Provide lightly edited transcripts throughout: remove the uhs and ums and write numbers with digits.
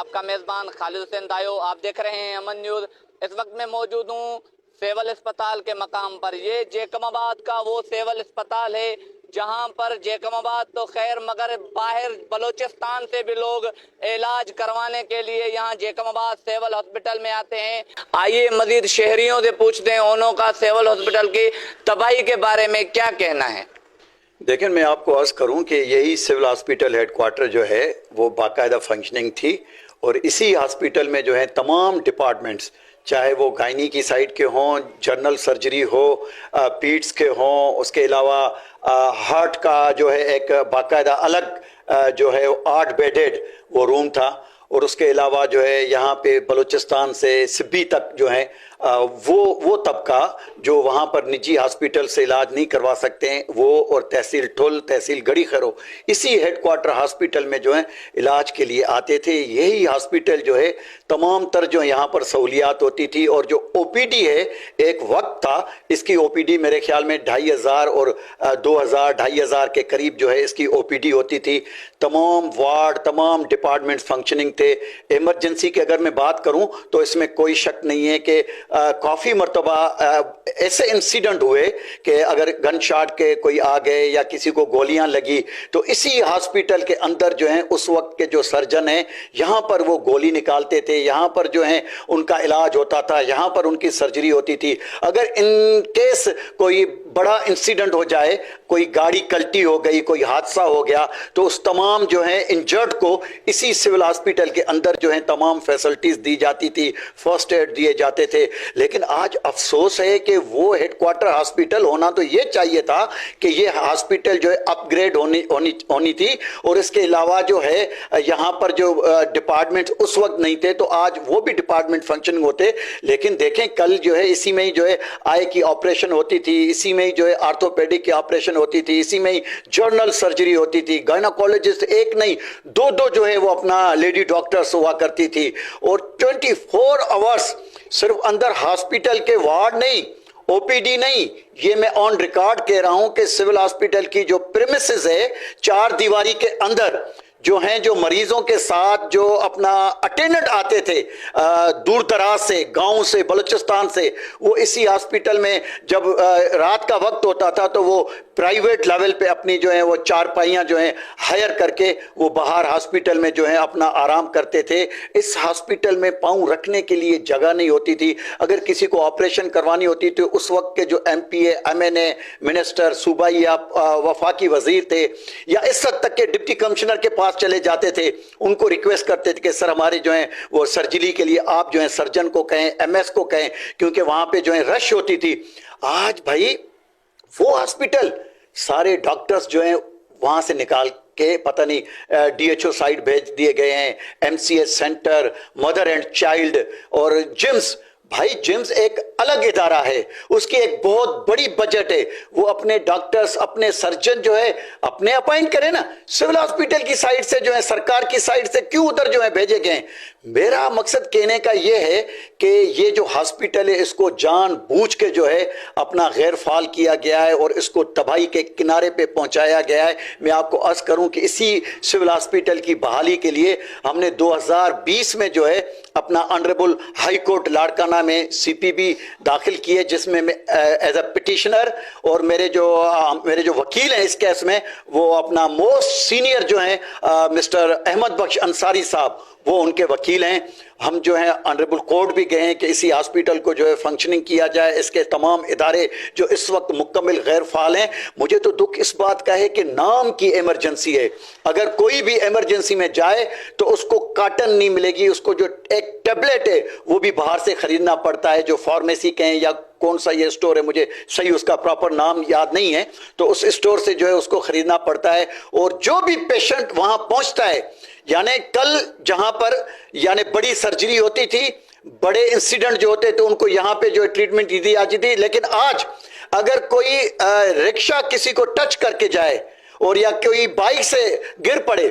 آپ کا میزبان خالد حسین دایو. آپ دیکھ رہے ہیں امن نیوز. اس وقت میں موجود ہوں سیول اسپتال کے مقام پر. یہ جیکم آباد کا وہ سیول اسپتال ہے جہاں پر جیکم آباد تو خیر مگر باہر بلوچستان سے بھی لوگ علاج کروانے کے لیے یہاں جیکم آباد سیول ہاسپٹل میں آتے ہیں. آئیے مزید شہریوں سے پوچھتے ہیں انہوں کا سیول ہاسپٹل کی تباہی کے بارے میں کیا کہنا ہے. دیکھیں میں آپ کو عرض کروں کہ یہی سول ہاسپٹل ہیڈ کوارٹر جو ہے وہ باقاعدہ فنکشننگ تھی اور اسی ہاسپٹل میں جو ہے تمام ڈپارٹمنٹس چاہے وہ گائنی کی سائٹ کے ہوں، جنرل سرجری ہو، پیٹس کے ہوں، اس کے علاوہ ہارٹ کا جو ہے ایک باقاعدہ الگ جو ہے 8 بیڈڈ وہ روم تھا، اور اس کے علاوہ جو ہے یہاں پہ بلوچستان سے سبی تک جو ہے وہ طبقہ جو وہاں پر نجی ہاسپٹل سے علاج نہیں کروا سکتے ہیں وہ، اور تحصیل ٹھل، تحصیل گڑی خرو اسی ہیڈ کوارٹر ہاسپٹل میں جو ہے علاج کے لیے آتے تھے. یہی ہاسپٹل جو ہے تمام تر جو یہاں پر سہولیات ہوتی تھی، اور جو او پی ڈی ہے ایک وقت تھا اس کی او پی ڈی میرے خیال میں 2500 اور 2000 کے قریب جو ہے اس کی او پی ڈی ہوتی تھی. تمام وارڈ، تمام ڈپارٹمنٹ فنکشننگ تھے. ایمرجنسی کی اگر میں بات کروں تو اس میں کوئی شک نہیں ہے کہ کافی مرتبہ ایسے انسیڈنٹ ہوئے کہ اگر گن شاٹ کے کوئی آ گئے یا کسی کو گولیاں لگی تو اسی ہاسپٹل کے اندر جو ہیں اس وقت کے جو سرجن ہیں یہاں پر وہ گولی نکالتے تھے، یہاں پر جو ہیں ان کا علاج ہوتا تھا، یہاں پر ان کی سرجری ہوتی تھی. اگر ان کیس کوئی بڑا انسیڈنٹ ہو جائے، کوئی گاڑی کلٹی ہو گئی، کوئی حادثہ ہو گیا، تو اس تمام جو ہیں انجرڈ کو اسی سول ہاسپٹل کے اندر جو ہیں تمام فیسلٹیز دی جاتی تھی، فرسٹ ایڈ دیے جاتے تھے. لیکن آج افسوس ہے کہ وہ ہیڈ کوارٹر ہاسپٹل ہونا تو یہ چاہیے تھا کہ یہ ہاسپٹل جو ہے اپ گریڈ ہونی تھی، اور اس کے علاوہ جو ہے یہاں پر جو ڈپارٹمنٹ اس وقت نہیں تھے تو آج وہ بھی ڈپارٹمنٹ فنکشننگ ہوتے. لیکن دیکھیں کل جو ہے اسی میں ہی جو ہے آئی کی آپریشن ہوتی تھی، اسی میں ہی جو ہے آرتھوپیڈک کی آپریشن ہوتی تھی، اسی میں ہی جنرل سرجری ہوتی تھی. گائناکولوجسٹ ایک نہیں دو جو ہے وہ اپنا لیڈی ڈاکٹرز ہوا کرتی تھی، اور 24 آورس صرف اندر ہاسپٹل کے وارڈ نہیں، او پی ڈی نہیں، یہ میں آن ریکارڈ کہہ رہا ہوں کہ سول ہاسپٹل کی جو پریمیسز ہے 4 دیواری کے اندر جو ہیں جو مریضوں کے ساتھ جو اپنا اٹینڈنٹ آتے تھے دور دراز سے، گاؤں سے، بلوچستان سے، وہ اسی ہاسپٹل میں جب رات کا وقت ہوتا تھا تو وہ پرائیویٹ لیول پہ اپنی جو ہیں وہ چارپائیاں جو ہیں ہائر کر کے وہ باہر ہاسپٹل میں جو ہیں اپنا آرام کرتے تھے. اس ہاسپٹل میں پاؤں رکھنے کے لیے جگہ نہیں ہوتی تھی. اگر کسی کو آپریشن کروانی ہوتی تو اس وقت کے جو ایم پی اے، ایم این اے، منسٹر، صوبائی یا وفاقی وزیر تھے یا اس حد تک کے ڈپٹی کمشنر کے پاس چلے جاتے تھے، ان کو ریکویسٹ کرتے تھے کہ سر ہمارے جو ہیں وہ سرجری کے لیے آپ جو ہیں سرجن کو کہیں، ایم ایس کو کہیں، کیونکہ وہاں پہ جو ہے رش ہوتی تھی. آج بھائی وہ ہاسپٹل سارے ڈاکٹرز جو ہیں وہاں سے نکال کے پتہ نہیں ڈی ایچ او سائٹ بھیج دیے گئے ہیں، M C H centre, mother and child اور جمز. بھائی جمز ایک الگ ادارہ ہے، اس کی ایک بہت بڑی بجٹ ہے، وہ اپنے ڈاکٹرز، اپنے سرجن جو ہے اپنے اپائنٹ کرے نا. سول ہاسپٹل کی سائٹ سے جو ہے، سرکار کی سائٹ سے کیوں ادھر جو ہے بھیجے گئے ہیں؟ میرا مقصد کہنے کا یہ ہے کہ یہ جو ہاسپٹل ہے اس کو جان بوجھ کے جو ہے اپنا غیر فعال کیا گیا ہے اور اس کو تباہی کے کنارے پہ پہنچایا گیا ہے. میں آپ کو عرض کروں کہ اسی سول ہاسپٹل کی بحالی کے لیے ہم نے 2020 میں جو ہے اپنا آنریبل ہائی کورٹ لاڑکانہ میں سی پی بی داخل کیے، جس میں ایز اے پٹیشنر اور میرے جو وکیل ہیں اس کیس میں وہ اپنا موسٹ سینئر جو ہیں مسٹر احمد بخش انصاری صاحب، وہ ان کے وکیل ہیں. ہم جو ہیں آنریبل کورٹ بھی گئے ہیں کہ اسی ہاسپٹل کو جو ہے فنکشننگ کیا جائے، اس کے تمام ادارے جو اس وقت مکمل غیر فعال ہیں. مجھے تو دکھ اس بات کا ہے کہ نام کی ایمرجنسی ہے، اگر کوئی بھی ایمرجنسی میں جائے تو اس کو کاٹن نہیں ملے گی، اس کو جو ایک ٹیبلٹ ہے وہ بھی باہر سے خریدنا پڑتا ہے، جو فارمیسی کہیں یا کون سا یہ اسٹور ہے مجھے صحیح اس کا پراپر نام یاد نہیں ہے، تو اس اسٹور سے جو ہے اس کو خریدنا پڑتا ہے. اور جو بھی پیشنٹ وہاں پہنچتا ہے، یعنی کل جہاں پر یعنی بڑی سرجری ہوتی تھی، بڑے انسیڈنٹ جو ہوتے تو ان کو یہاں پہ جو ٹریٹمنٹ دی جاتی تھی، لیکن آج اگر کوئی رکشہ کسی کو ٹچ کر کے جائے اور یا کوئی بائک سے گر پڑے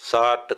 60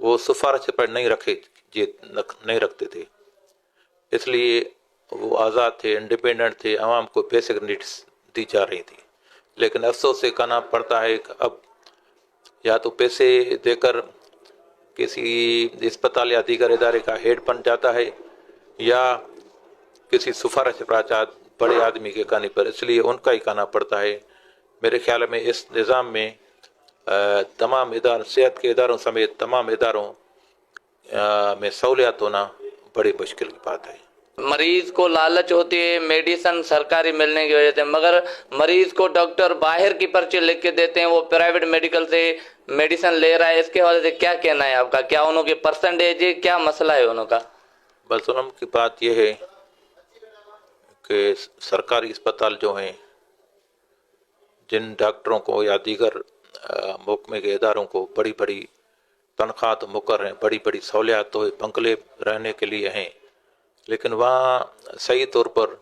وہ سفارش پر نہیں رکھتے تھے، اس لیے وہ آزاد تھے، انڈیپینڈنٹ تھے، عوام کو بیسک نیڈس دی جا رہی تھی. لیکن افسوس سے کہنا پڑتا ہے کہ اب یا تو پیسے دے کر کسی اسپتال یا دیگر ادارے کا ہیڈ بن جاتا ہے یا کسی سفارش پر بڑے آدمی کے کہنے پر، اس لیے ان کا ہی کہنا پڑتا ہے. میرے خیال میں اس نظام میں تمام صحت کے اداروں سمیت تمام اداروں میں سہولیات ہونا بڑی مشکل کی بات ہے. مریض کو لالچ ہوتی ہے میڈیسن سرکاری ملنے کی وجہ سے، مگر مریض کو ڈاکٹر باہر کی پرچی لکھ کے دیتے ہیں، وہ پرائیویٹ میڈیکل سے میڈیسن لے رہا ہے. اس کے حوالے سے کیا کہنا ہے آپ کا؟ کیا انہوں کی پرسنٹیج ہے؟ کیا مسئلہ ہے انہوں کا؟ بس ان کی بات یہ ہے کہ سرکاری اسپتال جو ہیں، جن ڈاکٹروں کو یا دیگر محکمے کے اداروں کو بڑی بڑی تنخواہ تو مقرر ہیں، بڑی بڑی سہولیات تو بنگلے رہنے کے لیے ہیں، لیکن وہاں صحیح طور پر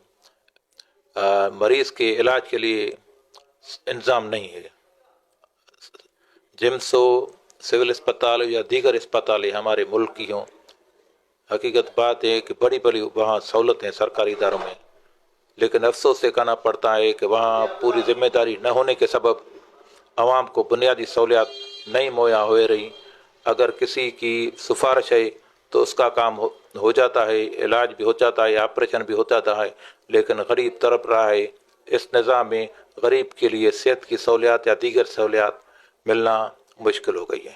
مریض کے علاج کے لیے انتظام نہیں ہے. جمس ہو، سول اسپتال یا دیگر اسپتال ہمارے ملک کی ہوں، حقیقت بات ہے کہ بڑی بڑی وہاں سہولتیں سرکاری اداروں میں، لیکن افسوس سے کہنا پڑتا ہے کہ وہاں پوری ذمہ داری نہ ہونے کے سبب عوام کو بنیادی سہولیات نہیں مہیا ہو رہی. اگر کسی کی سفارش ہے تو اس کا کام ہو جاتا ہے، علاج بھی ہو جاتا ہے، آپریشن بھی ہو جاتا ہے، لیکن غریب تڑپ رہا ہے. اس نظام میں غریب کے لیے صحت کی سہولیات یا دیگر سہولیات ملنا مشکل ہو گئی ہے.